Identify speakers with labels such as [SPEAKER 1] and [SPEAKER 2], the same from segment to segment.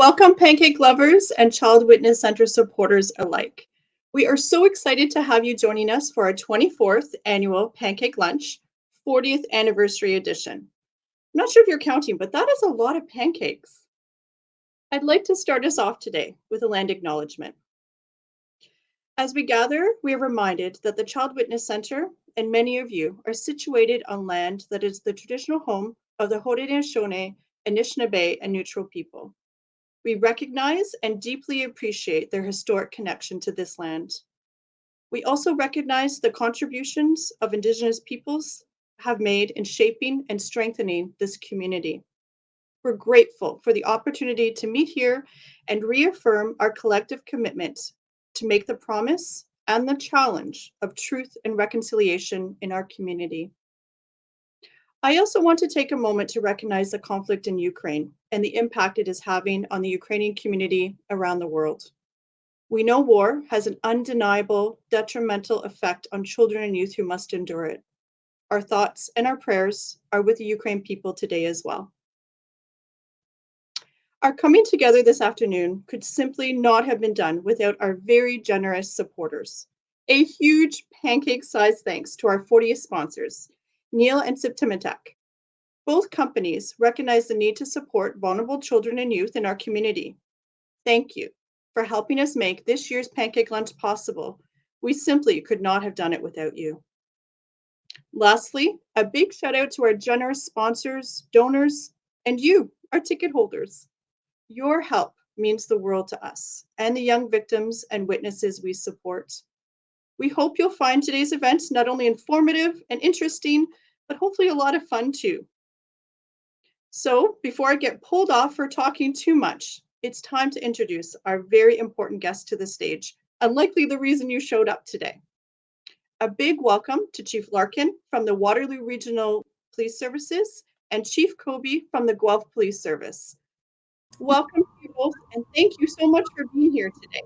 [SPEAKER 1] Welcome, Pancake lovers and Child Witness Center supporters alike. We are so excited to have you joining us for our 24th annual Pancake Lunch, 40th anniversary edition. I'm not sure if you're counting, but that is a lot of pancakes. I'd like to start us off today with a land acknowledgement. As we gather, we are reminded that the Child Witness Center and many of you are situated on land that is the traditional home of the Haudenosaunee, Anishinaabe, and Neutral people. We recognize and deeply appreciate their historic connection to this land. We also recognize the contributions of Indigenous peoples have made in shaping and strengthening this community. We're grateful for the opportunity to meet here and reaffirm our collective commitment to make the promise and the challenge of truth and reconciliation in our community. I also want to take a moment to recognize the conflict in Ukraine and the impact it is having on the Ukrainian community around the world. We know war has an undeniable detrimental effect on children and youth who must endure it. Our thoughts and our prayers are with the Ukraine people today as well. Our coming together this afternoon could simply not have been done without our very generous supporters. A huge pancake-sized thanks to our 40th sponsors, Neil and Siptimitek. Both companies recognize the need to support vulnerable children and youth in our community. Thank you for helping us make this year's Pancake Lunch possible. We simply could not have done it without you. Lastly, a big shout out to our generous sponsors, donors, and you, our ticket holders. Your help means the world to us and the young victims and witnesses we support. We hope you'll find today's event not only informative and interesting, but hopefully a lot of fun too. So before I get pulled off for talking too much, it's time to introduce our very important guest to the stage, and likely the reason you showed up today. A big welcome to Chief Larkin from the Waterloo Regional Police Services and Chief Cobey from the Guelph Police Service. Welcome to you both, and thank you so much for being here today.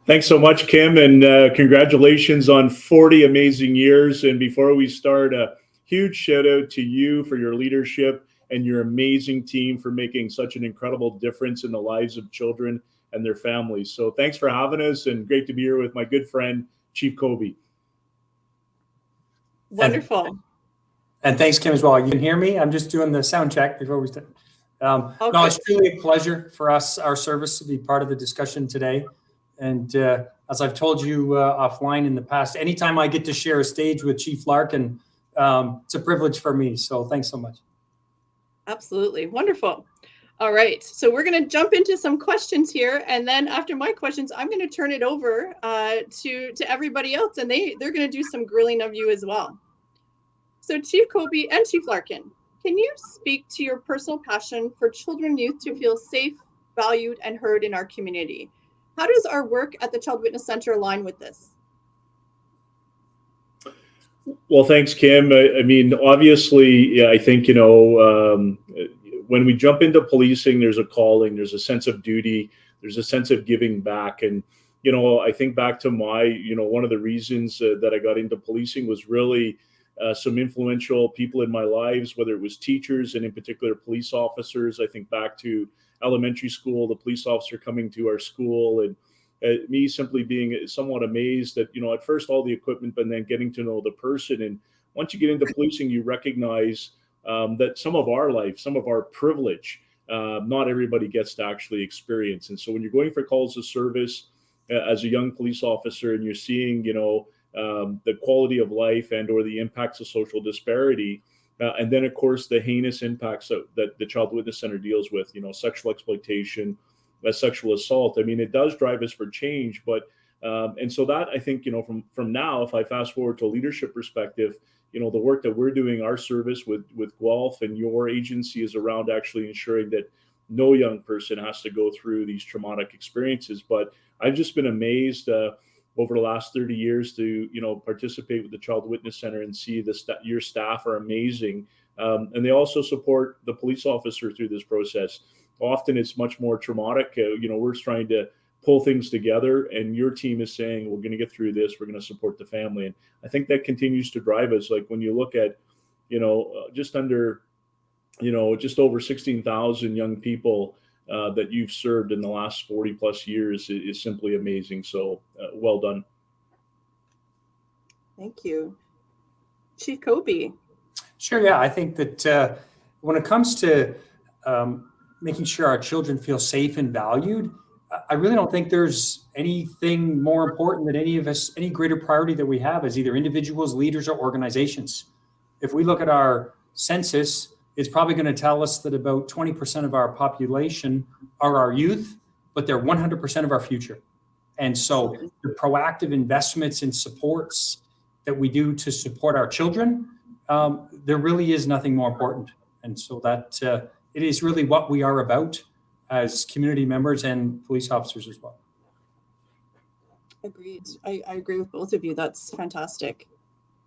[SPEAKER 2] Thanks so much, Kim, and congratulations on 40 amazing years. And before we start, a huge shout out to you for your leadership and your amazing team for making such an incredible difference in the lives of children and their families. So thanks for having us, and great to be here with my good friend, Chief Cobey.
[SPEAKER 1] Wonderful.
[SPEAKER 3] And thanks, Kim, as well. You can hear me? I'm just doing the sound check before we start. Okay. No, it's truly a pleasure for us, our service, to be part of the discussion today. And as I've told you offline in the past, anytime I get to share a stage with Chief Larkin, it's a privilege for me. So thanks so much.
[SPEAKER 1] Absolutely. Wonderful. All right. So we're going to jump into some questions here. And then after my questions, I'm going to turn it over to everybody else. And they're going to do some grilling of you as well. So Chief Cobey and Chief Larkin, can you speak to your personal passion for children and youth to feel safe, valued, and heard in our community? How does our work at the Child Witness Center align with this?
[SPEAKER 2] Well, thanks, Kim. I mean, obviously, yeah, I think, when we jump into policing, there's a calling, there's a sense of duty, there's a sense of giving back. And, I think back to my, one of the reasons that I got into policing was really some influential people in my lives, whether it was teachers and in particular police officers. I think back to elementary school, the police officer coming to our school, and me simply being somewhat amazed at, at first all the equipment, but then getting to know the person. And once you get into policing, you recognize that some of our life, some of our privilege, not everybody gets to actually experience. And so when you're going for calls of service as a young police officer, and you're seeing, the quality of life and or the impacts of social disparity, and then, of course, the heinous impacts that the Child Witness Center deals with, sexual exploitation, sexual assault. I mean, it does drive us for change. But and so that, I think, from now, if I fast forward to a leadership perspective, the work that we're doing, our service with Guelph and your agency, is around actually ensuring that no young person has to go through these traumatic experiences. But I've just been amazed over the last 30 years to, participate with the Child Witness Center and see your staff are amazing. And they also support the police officer through this process. Often it's much more traumatic. We're trying to pull things together, and your team is saying, we're going to get through this. We're going to support the family. And I think that continues to drive us. Like when you look at, just over 16,000 young people that you've served in the last 40 plus years is simply amazing. So well done.
[SPEAKER 1] Thank you. Chief Cobey.
[SPEAKER 3] Sure, yeah. I think that when it comes to making sure our children feel safe and valued, I really don't think there's anything more important than any greater priority that we have as either individuals, leaders, or organizations. If we look at our census, it's probably going to tell us that about 20% of our population are our youth, but they're 100% of our future. And so the proactive investments and supports that we do to support our children, there really is nothing more important. And so that it is really what we are about as community members and police officers as well.
[SPEAKER 1] Agreed. I agree with both of you. That's fantastic.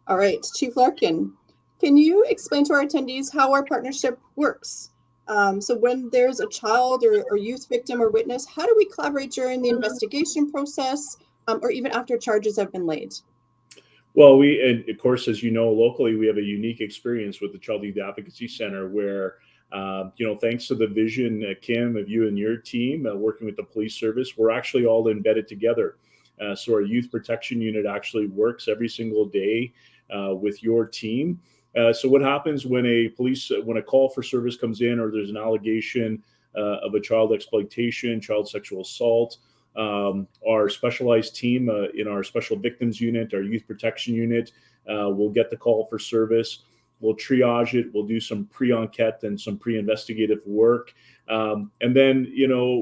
[SPEAKER 1] All right, Chief Larkin, can you explain to our attendees how our partnership works? So when there's a child or youth victim or witness, how do we collaborate during the investigation process or even after charges have been laid?
[SPEAKER 2] Well, and of course, as you know, locally, we have a unique experience with the Child Youth Advocacy Center where, thanks to the vision, Kim, of you and your team working with the police service, we're actually all embedded together. So our youth protection unit actually works every single day with your team. So what happens when when a call for service comes in or there's an allegation of a child exploitation, child sexual assault, our specialized team in our special victims unit, our youth protection unit, will get the call for service. We'll triage it. We'll do some pre-enquête and some pre-investigative work. And then,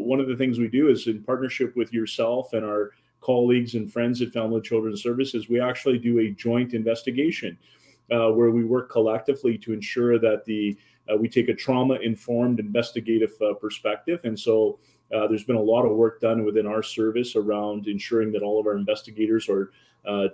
[SPEAKER 2] one of the things we do is in partnership with yourself and our colleagues and friends at Family and Children's Services, we actually do a joint investigation where we work collectively to ensure that we take a trauma-informed investigative perspective. And so there's been a lot of work done within our service around ensuring that all of our investigators are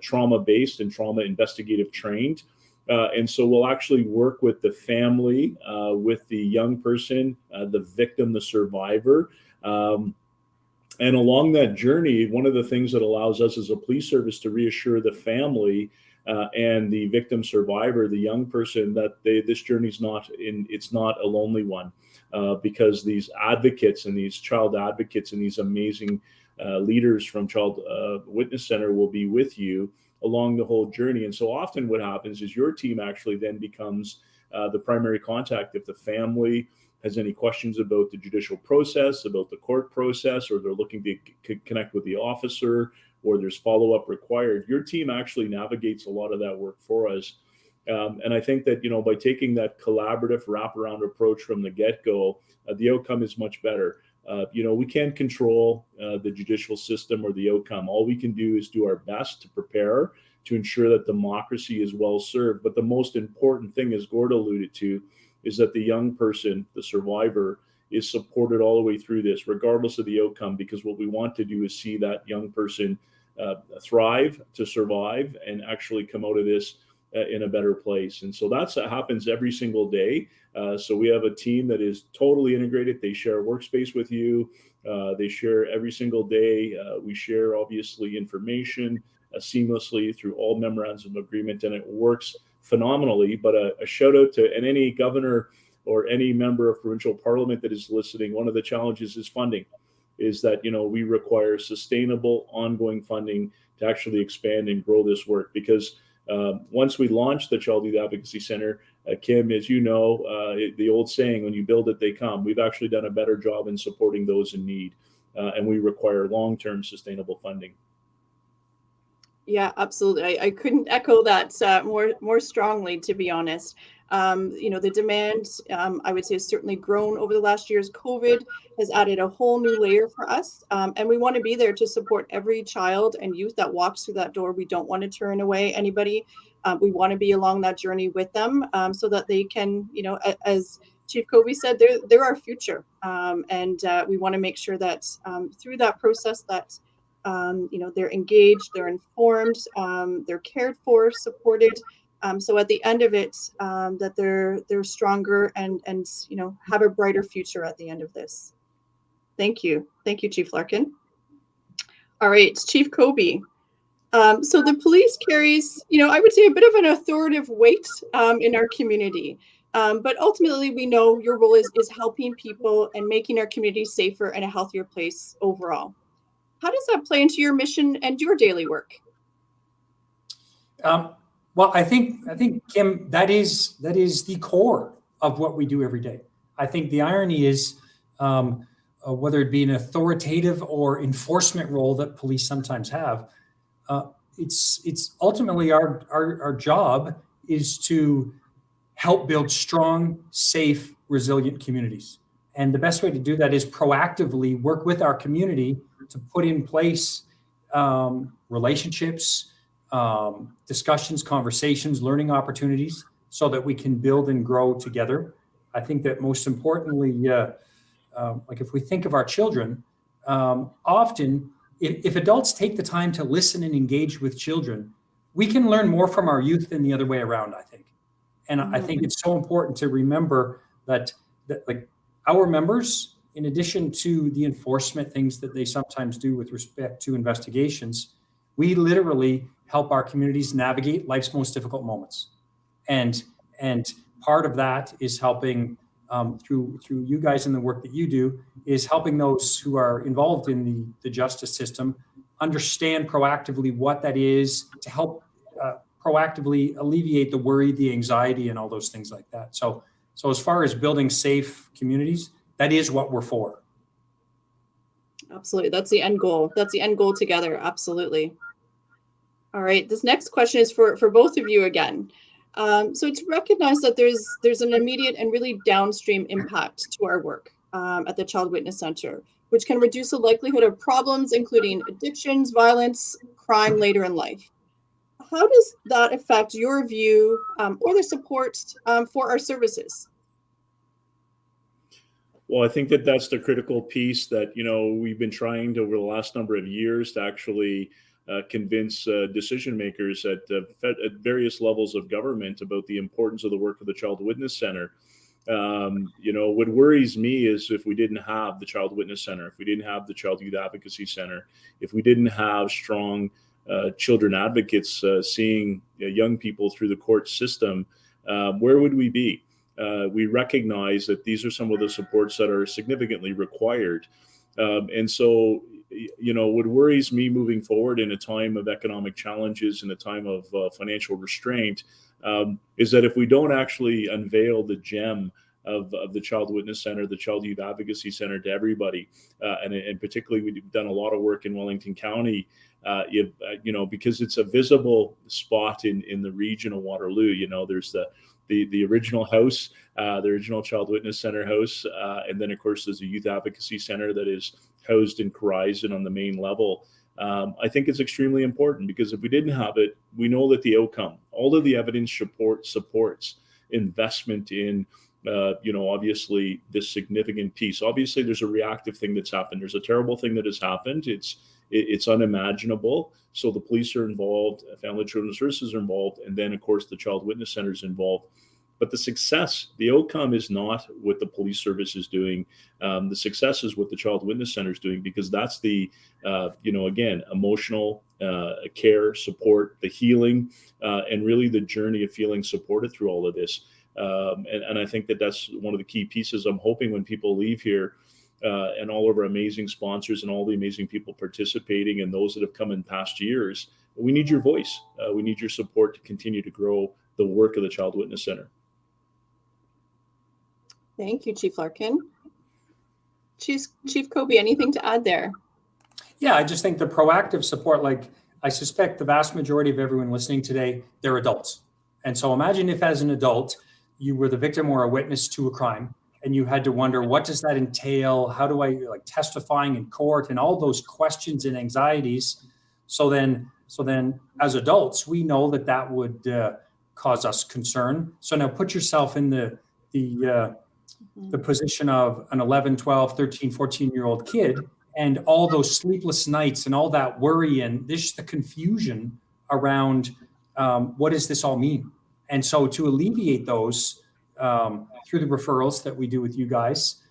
[SPEAKER 2] trauma-based and trauma investigative trained. And so we'll actually work with the family, with the young person, the victim, the survivor. And along that journey, one of the things that allows us as a police service to reassure the family and the victim survivor, the young person, that this journey is it's not a lonely one, because these advocates and these child advocates and these amazing leaders from Child Witness Center will be with you along the whole journey. And so often what happens is your team actually then becomes the primary contact if the family has any questions about the judicial process, about the court process, or they're looking to connect with the officer, or there's follow-up required. Your team actually navigates a lot of that work for us. And I think that, by taking that collaborative wraparound approach from the get-go, the outcome is much better. We can't control the judicial system or the outcome. All we can do is do our best to prepare to ensure that democracy is well served. But the most important thing, as Gord alluded to, is that the young person, the survivor, is supported all the way through this, regardless of the outcome, because what we want to do is see that young person thrive, to survive, and actually come out of this in a better place. And so that happens every single day. So we have a team that is totally integrated. They share a workspace with you. They share every single day. We share, obviously, information seamlessly through all memorandums of agreement, and it works phenomenally. But a shout out to any governor or any member of provincial parliament that is listening. One of the challenges is funding, is that, we require sustainable, ongoing funding to actually expand and grow this work. Because once we launch the Child Youth Advocacy Center, Kim, as you know, the old saying, when you build it, they come. We've actually done a better job in supporting those in need, and we require long-term sustainable funding.
[SPEAKER 1] Yeah, absolutely. I couldn't echo that more strongly, to be honest. The demand, I would say, has certainly grown over the last years. COVID has added a whole new layer for us, and we want to be there to support every child and youth that walks through that door. We don't want to turn away anybody. We want to be along that journey with them, so that they can, as Chief Cobey said, they're our future, and we want to make sure that through that process that they're engaged, they're informed, they're cared for, supported. So at the end of it, that they're stronger and have a brighter future at the end of this. Thank you, Chief Larkin. All right, Chief Cobey. So the police carries, I would say, a bit of an authoritative weight in our community. But ultimately, we know your role is helping people and making our community safer and a healthier place overall. How does that play into your mission and your daily work?
[SPEAKER 3] Well, I think Kim, that is the core of what we do every day. I think the irony is, whether it be an authoritative or enforcement role that police sometimes have, it's ultimately our job is to help build strong, safe, resilient communities. And the best way to do that is proactively work with our community to put in place relationships, discussions, conversations, learning opportunities so that we can build and grow together. I think that most importantly, like if we think of our children, often if adults take the time to listen and engage with children, we can learn more from our youth than the other way around, I think. And I think it's so important to remember that like our members, in addition to the enforcement things that they sometimes do with respect to investigations, we literally help our communities navigate life's most difficult moments. And part of that is helping through you guys and the work that you do, is helping those who are involved in the justice system understand proactively what that is, to help proactively alleviate the worry, the anxiety, and all those things like that. So as far as building safe communities, that is what we're for.
[SPEAKER 1] Absolutely. That's the end goal. That's the end goal together. Absolutely. All right. This next question is for both of you again. So it's recognized that there's an immediate and really downstream impact to our work at the Child Witness Center, which can reduce the likelihood of problems, including addictions, violence, crime later in life. How does that affect your view or the support for our services?
[SPEAKER 2] Well, I think that that's the critical piece that, we've been trying to, over the last number of years, to actually convince decision makers at various levels of government about the importance of the work of the Child Witness Center. What worries me is if we didn't have the Child Witness Center, if we didn't have the Child Youth Advocacy Center, if we didn't have strong children advocates seeing young people through the court system, where would we be? We recognize that these are some of the supports that are significantly required. And so, what worries me moving forward in a time of economic challenges, in a time of financial restraint, is that if we don't actually unveil the gem of the Child Witness Center, the Child Youth Advocacy Center to everybody, and particularly we've done a lot of work in Wellington County, because it's a visible spot in the region of Waterloo. There's the original house, the original Child Witness Center house, and then of course there's a Youth Advocacy Center that is housed in Horizon on the main level. I think it's extremely important because if we didn't have it, we know that the outcome, all of the evidence supports investment in, obviously this significant piece. Obviously, there's a reactive thing that's happened. There's a terrible thing that has happened. It's unimaginable. So the police are involved, Family and Children's Services are involved, and then of course the Child Witness Center is involved. But the success, the outcome is not what the police service is doing. The success is what the Child Witness Center is doing, because that's the, again, emotional care, support, the healing, and really the journey of feeling supported through all of this. And I think that that's one of the key pieces. I'm hoping when people leave here, and all of our amazing sponsors and all the amazing people participating and those that have come in past years, we need your voice. We need your support to continue to grow the work of the Child Witness Center.
[SPEAKER 1] Thank you, Chief Larkin. Chief Cobey, anything to add there?
[SPEAKER 3] Yeah, I just think the proactive support, like I suspect the vast majority of everyone listening today, they're adults. And so imagine if as an adult, you were the victim or a witness to a crime, and you had to wonder, what does that entail? How do I, like, testifying in court and all those questions and anxieties? So then as adults, we know that would cause us concern. So now put yourself in the position of an 11, 12, 13, 14-year-old kid, and all those sleepless nights and all that worry and the confusion around what does this all mean? And so to alleviate those through the referrals that we do with you guys,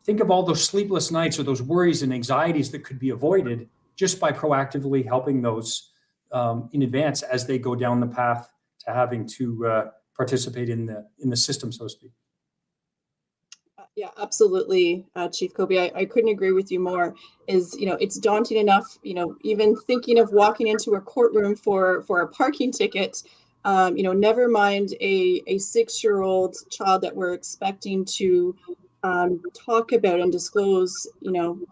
[SPEAKER 3] think of all those sleepless nights or those worries and anxieties that could be avoided just by proactively helping those in advance as they go down the path to having to participate in the system, so to speak.
[SPEAKER 1] Yeah, absolutely, Chief Cobey. I couldn't agree with you more. It's daunting enough, even thinking of walking into a courtroom for a parking ticket, never mind a 6-year-old child that we're expecting to talk about and disclose,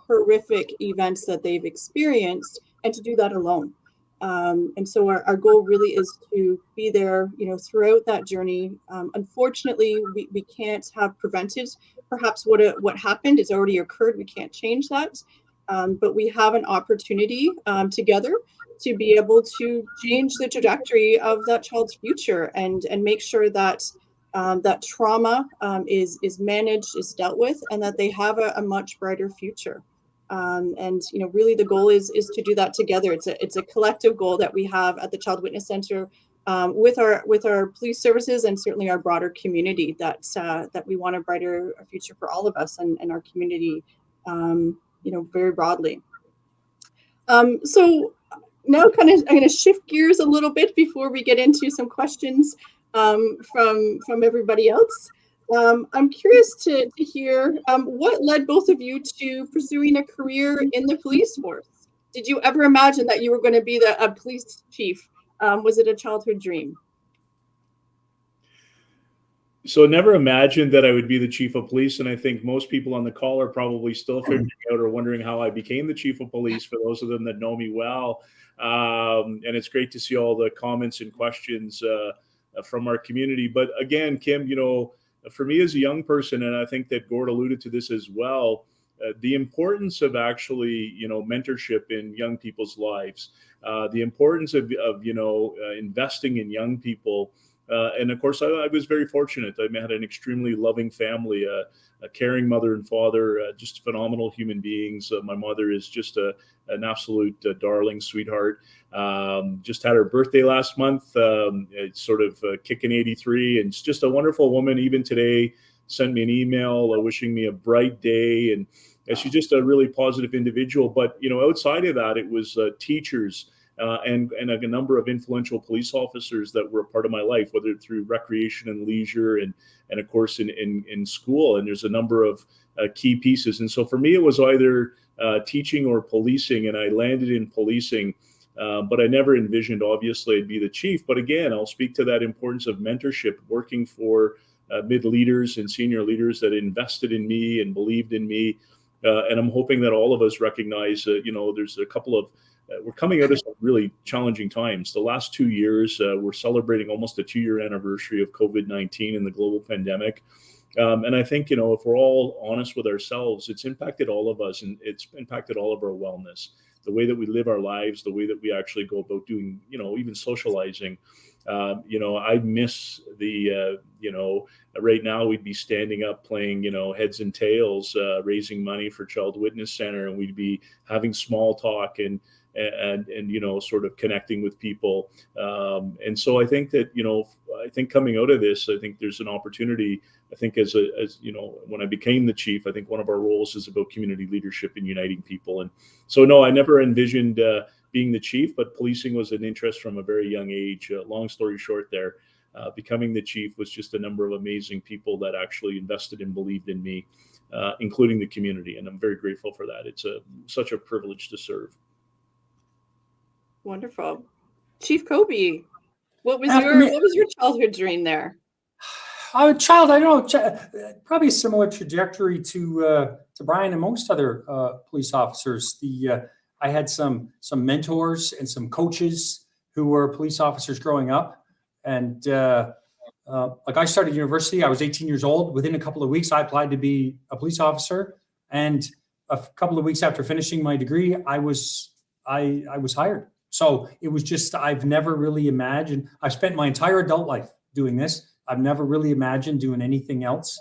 [SPEAKER 1] horrific events that they've experienced, and to do that alone. And so our goal really is to be there, throughout that journey. Unfortunately, we can't have prevented perhaps what happened. It's already occurred. We can't change that. But we have an opportunity together to be able to change the trajectory of that child's future and make sure that that trauma is managed, is dealt with, and that they have a much brighter future. And really the goal is to do that together. It's a collective goal that we have at the Child Witness Center with our police services and certainly our broader community, that we want a brighter future for all of us and our community, very broadly. So now I'm going to shift gears a little bit before we get into some questions from everybody else. I'm curious to hear what led both of you to pursuing a career in the police force. Did you ever imagine that you were going to be a police chief? Was it a childhood dream?
[SPEAKER 2] So never imagined that I would be the chief of police. And I think most people on the call are probably still figuring out or wondering how I became the chief of police, for those of them that know me well. And it's great to see all the comments and questions from our community. But again, Kim, for me as a young person, and I think that Gord alluded to this as well, the importance of actually, mentorship in young people's lives, the importance of investing in young people. And of course, I was very fortunate. I had an extremely loving family, a caring mother and father, just phenomenal human beings. My mother is just an absolute darling, sweetheart. Just had her birthday last month. It's sort of kicking 83, and it's just a wonderful woman. Even today, sent me an email wishing me a bright day, and she's just a really positive individual. But outside of that, it was teachers. And a number of influential police officers that were a part of my life, whether through recreation and leisure and of course in school. And there's a number of key pieces. And so for me, it was either teaching or policing, and I landed in policing. But I never envisioned, obviously, I'd be the chief. But again, I'll speak to that importance of mentorship, working for mid leaders and senior leaders that invested in me and believed in me. And I'm hoping that all of us recognize, there's a couple of we're coming out of some really challenging times. The last 2 years, we're celebrating almost a 2-year anniversary of COVID-19 and the global pandemic. And I think, if we're all honest with ourselves, it's impacted all of us, and it's impacted all of our wellness, the way that we live our lives, the way that we actually go about doing, even socializing. I miss the, right now we'd be standing up playing, heads and tails, raising money for Child Witness Center, and we'd be having small talk and sort of connecting with people. And so I think that, I think coming out of this, I think there's an opportunity. I think as when I became the chief, I think one of our roles is about community leadership and uniting people. And so, no, I never envisioned being the chief, but policing was an interest from a very young age. Long story short there, becoming the chief was just a number of amazing people that actually invested and believed in me, including the community. And I'm very grateful for that. It's such a privilege to serve.
[SPEAKER 1] Wonderful. Chief Cobey, what was your childhood dream there?
[SPEAKER 3] I was a child, I don't know, probably a similar trajectory to Bryan and most other police officers. I had some mentors and some coaches who were police officers growing up. And like I started university, I was 18 years old. Within a couple of weeks, I applied to be a police officer. And a couple of weeks after finishing my degree, I was hired. So it was just, I've never really imagined, I've spent my entire adult life doing this. I've never really imagined doing anything else.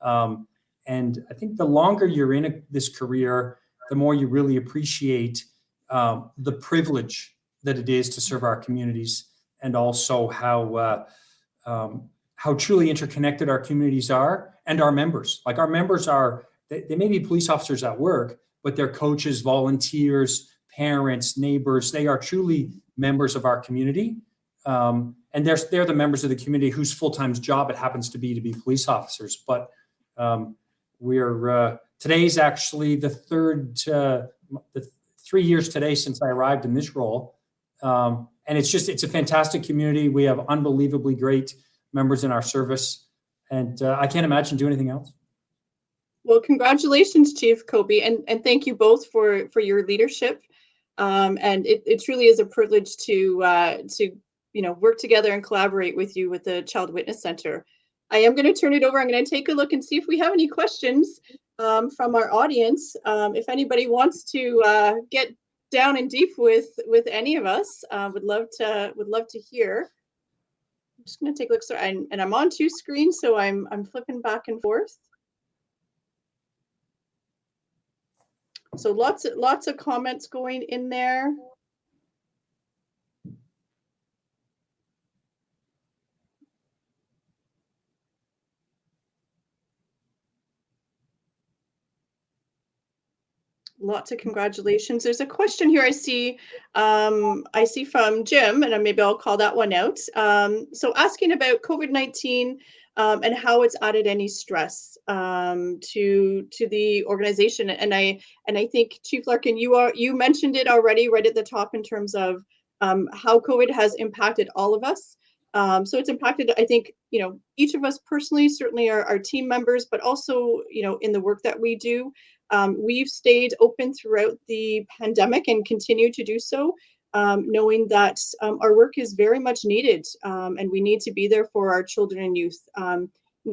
[SPEAKER 3] And I think the longer you're in this career, the more you really appreciate the privilege that it is to serve our communities, and also how truly interconnected our communities are, and our members. Like, our members they may be police officers at work, but they're coaches, volunteers, parents, neighbors. They are truly members of our community. And and they're the members of the community whose full-time job it happens to be police officers. But today's actually the 3 years today since I arrived in this role. And it's a fantastic community. We have unbelievably great members in our service, and I can't imagine doing anything else.
[SPEAKER 1] Well, congratulations, Chief Cobey, and thank you both for your leadership. And it truly is a privilege to work together and collaborate with you with the Child Witness Center. I am going to turn it over. I'm going to take a look and see if we have any questions from our audience. If anybody wants to get down and deep with any of us, would love to hear. I'm just going to take a look. So, and I'm on two screens, so I'm flipping back and forth. So lots of comments going in there. Lots of congratulations. There's a question here I see from Jim, and maybe I'll call that one out. So asking about COVID-19 and how it's added any stress to the organization. And I think, Chief Larkin, you mentioned it already right at the top in terms of how COVID has impacted all of us. So it's impacted, I think, each of us personally, certainly our team members, but also, in the work that we do. We've stayed open throughout the pandemic and continue to do so, knowing that our work is very much needed, and we need to be there for our children and youth.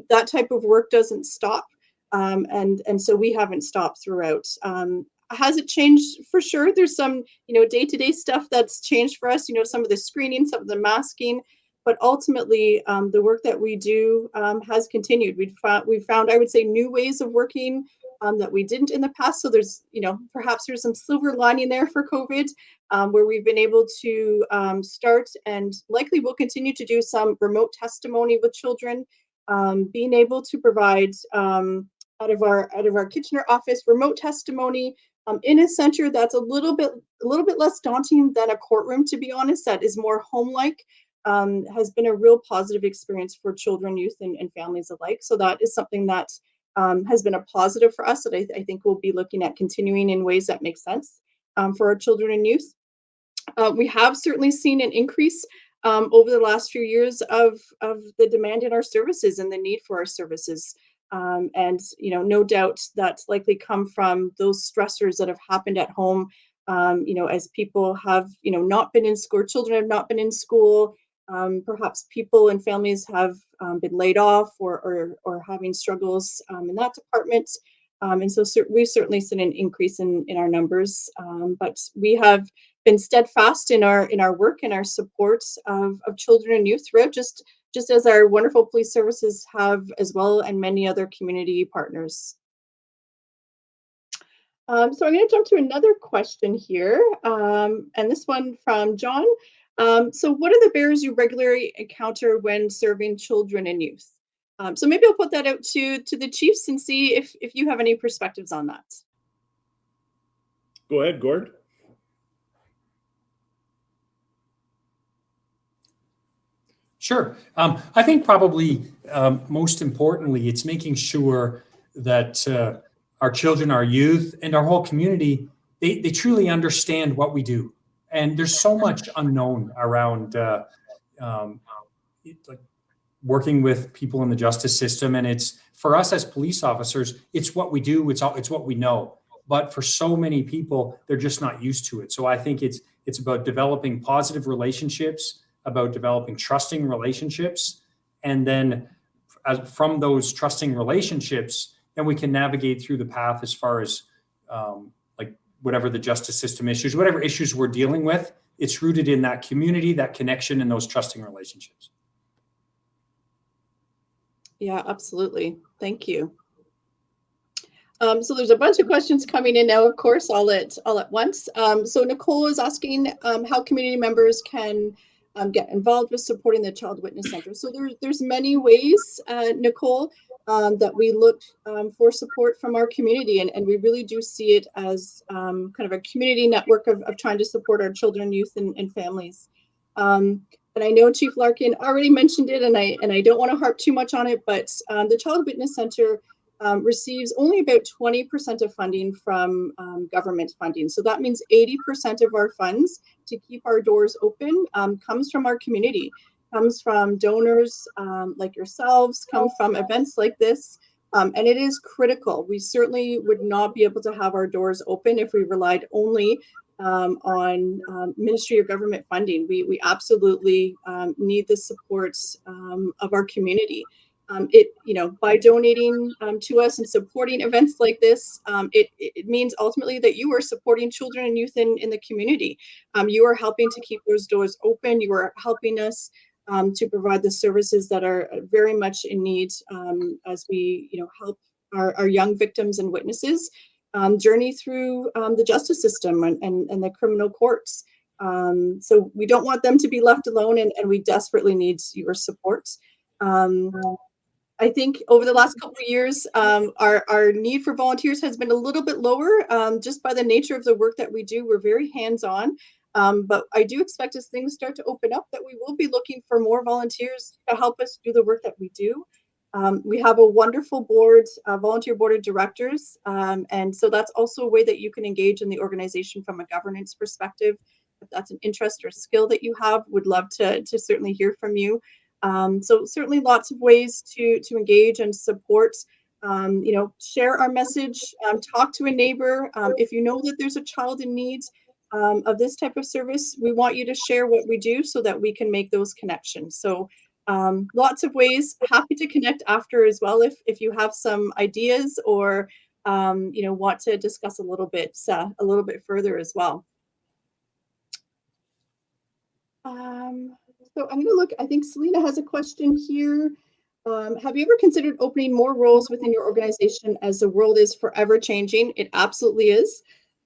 [SPEAKER 1] That type of work doesn't stop, and so we haven't stopped throughout. Has it changed? For sure. There's some day-to-day stuff that's changed for us. Some of the screening, some of the masking. But ultimately, the work that we do has continued. We've found, I would say, new ways of working that we didn't in the past. So there's, perhaps there's some silver lining there for COVID, where we've been able to start and likely will continue to do some remote testimony with children, being able to provide out of our Kitchener office remote testimony in a center that's a little bit less daunting than a courtroom, to be honest. That is more home-like. Has been a real positive experience for children, youth, and families alike. So that is something that has been a positive for us that I think we'll be looking at continuing in ways that make sense for our children and youth. We have certainly seen an increase over the last few years of the demand in our services and the need for our services. And no doubt that's likely come from those stressors that have happened at home. As people have not been in school, or children have not been in school. Perhaps people and families have been laid off or having struggles in that department. And so we've certainly seen an increase in our numbers. But we have been steadfast in our work and our support of children and youth throughout, just as our wonderful police services have as well, and many other community partners. So I'm going to jump to another question here, and this one from John. So what are the barriers you regularly encounter when serving children and youth? So maybe I'll put that out to the chiefs and see if you have any perspectives on that.
[SPEAKER 2] Go ahead, Gord.
[SPEAKER 3] Sure. I think probably most importantly, it's making sure that our children, our youth, and our whole community, they truly understand what we do. And there's so much unknown around like working with people in the justice system. And it's, for us as police officers, it's what we do, it's what we know. But for so many people, they're just not used to it. So I think it's about developing positive relationships, about developing trusting relationships. And then from those trusting relationships, then we can navigate through the path as far as whatever the justice system issues, whatever issues we're dealing with, it's rooted in that community, that connection, and those trusting relationships.
[SPEAKER 1] Yeah, absolutely. Thank you. So there's a bunch of questions coming in now, of course, all at once. So Nicole is asking how community members can get involved with supporting the Child Witness Center. So there's many ways, Nicole, that we look for support from our community, and we really do see it as kind of a community network of trying to support our children, youth, and families. And I know Chief Larkin already mentioned it, and I don't want to harp too much on it, but the Child Witness Center receives only about 20% of funding from government funding. So that means 80% of our funds to keep our doors open comes from our community, comes from donors like yourselves, come from events like this. And it is critical. We certainly would not be able to have our doors open if we relied only on ministry or government funding. We absolutely need the support of our community. By donating to us and supporting events like this, it means ultimately that you are supporting children and youth in the community. You are helping to keep those doors open. You are helping us to provide the services that are very much in need as we, help our young victims and witnesses journey through the justice system and the criminal courts. So we don't want them to be left alone, and we desperately need your support. I think over the last couple of years, our need for volunteers has been a little bit lower just by the nature of the work that we do. We're very hands-on, but I do expect as things start to open up that we will be looking for more volunteers to help us do the work that we do. We have a wonderful board, volunteer board of directors, and so that's also a way that you can engage in the organization from a governance perspective. If that's an interest or skill that you have, would love to certainly hear from you. So certainly lots of ways to engage and support. Share our message, talk to a neighbor. If you know that there's a child in need of this type of service, we want you to share what we do so that we can make those connections. So lots of ways. Happy to connect after as well if you have some ideas or want to discuss a little bit further as well. So I'm going to look, I think Selena has a question here. Have you ever considered opening more roles within your organization as the world is forever changing? It absolutely is.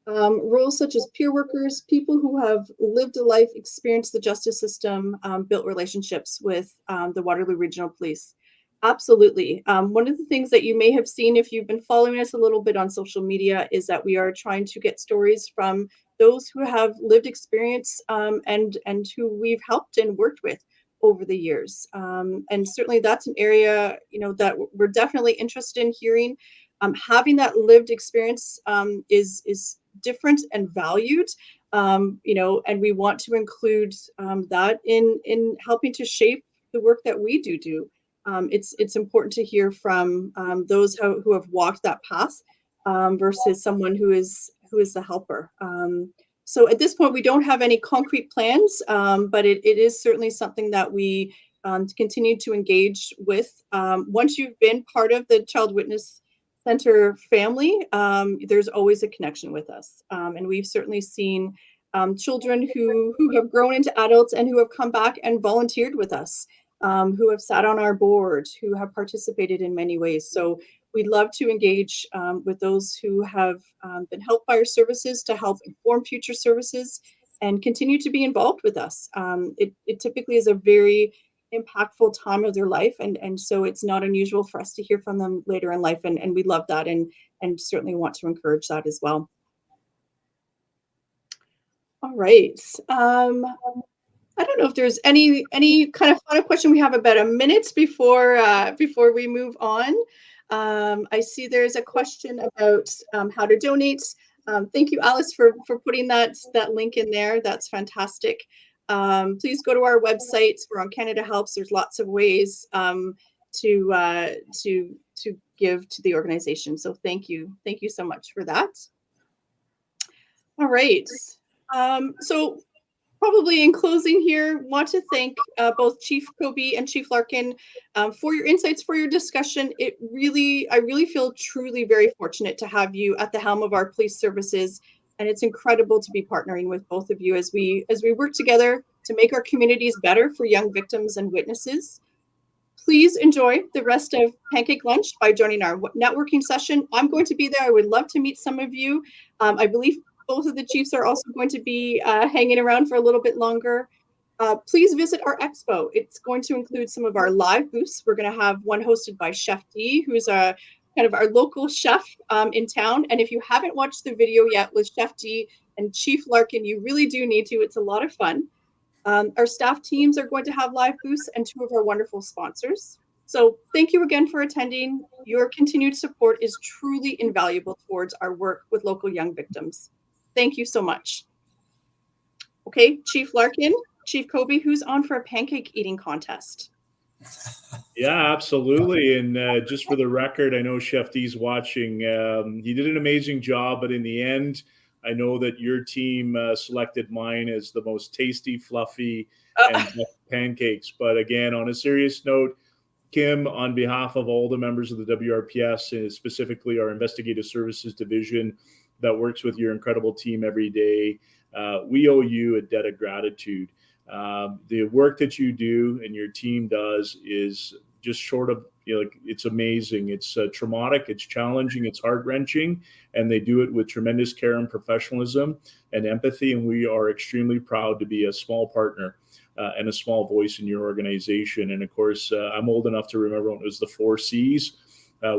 [SPEAKER 1] Roles such as peer workers, people who have lived a life, experienced the justice system, built relationships with the Waterloo Regional Police. Absolutely. One of the things that you may have seen if you've been following us a little bit on social media is that we are trying to get stories from those who have lived experience and who we've helped and worked with over the years. And certainly that's an area, that we're definitely interested in hearing. Having that lived experience is different and valued, and we want to include that in helping to shape the work that we do. It's important to hear from those who have walked that path versus someone who is the helper. So at this point, we don't have any concrete plans, but it is certainly something that we continue to engage with. Once you've been part of the Child Witness Center family, there's always a connection with us. And we've certainly seen children who have grown into adults and who have come back and volunteered with us, who have sat on our board, who have participated in many ways. So we'd love to engage with those who have been helped by our services to help inform future services and continue to be involved with us. It typically is a very impactful time of their life, and so it's not unusual for us to hear from them later in life, and we love that and certainly want to encourage that as well. All right. I don't know if there's any kind of final question. We have about a minute before we move on. I see there's a question about how to donate. Thank you, Alice, for putting that link in there. That's fantastic. Please go to our website. We're on Canada Helps. There's lots of ways to give to the organization. So thank you so much for that. All right. So probably in closing here, want to thank both Chief Cobey and Chief Larkin for your insights, for your discussion. I really feel truly very fortunate to have you at the helm of our police services, and it's incredible to be partnering with both of you as we work together to make our communities better for young victims and witnesses. Please enjoy the rest of Pancake Lunch by joining our networking session. I'm going to be there. I would love to meet some of you. I believe both of the chiefs are also going to be hanging around for a little bit longer. Please visit our expo. It's going to include some of our live booths. We're going to have one hosted by Chef D, who's kind of our local chef in town. And if you haven't watched the video yet with Chef D and Chief Larkin, you really do need to. It's a lot of fun. Our staff teams are going to have live booths and 2 of our wonderful sponsors. So thank you again for attending. Your continued support is truly invaluable towards our work with local young victims. Thank you so much. Okay, Chief Larkin, Chief Cobey, who's on for a pancake eating contest?
[SPEAKER 2] Yeah, absolutely. And just for the record, I know Chef D's watching. He did an amazing job, but in the end, I know that your team selected mine as the most tasty, fluffy, and best pancakes. But again, on a serious note, Kim, on behalf of all the members of the WRPS, and specifically our Investigative Services Division that works with your incredible team every day, we owe you a debt of gratitude. The work that you do and your team does is just short of, it's amazing. It's traumatic, it's challenging, it's heart-wrenching, and they do it with tremendous care and professionalism and empathy. And we are extremely proud to be a small partner and a small voice in your organization. And of course, I'm old enough to remember when it was the 4 C's.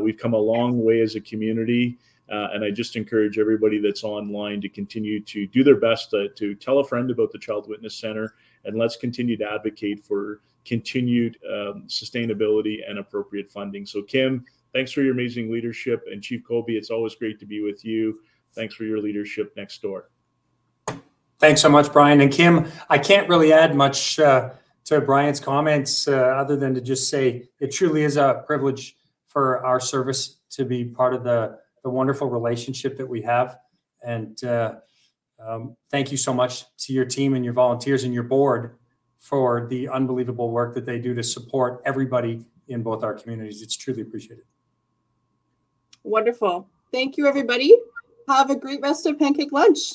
[SPEAKER 2] We've come a long way as a community. And I just encourage everybody that's online to continue to do their best to tell a friend about the Child Witness Center, and let's continue to advocate for continued sustainability and appropriate funding. So Kim, thanks for your amazing leadership, and Chief Cobey, it's always great to be with you. Thanks for your leadership next door.
[SPEAKER 3] Thanks so much, Bryan. And Kim, I can't really add much to Bryan's comments other than to just say it truly is a privilege for our service to be part of the wonderful relationship that we have. And thank you so much to your team and your volunteers and your board for the unbelievable work that they do to support everybody in both our communities. It's truly appreciated.
[SPEAKER 1] Wonderful. Thank you, everybody. Have a great rest of Pancake Lunch.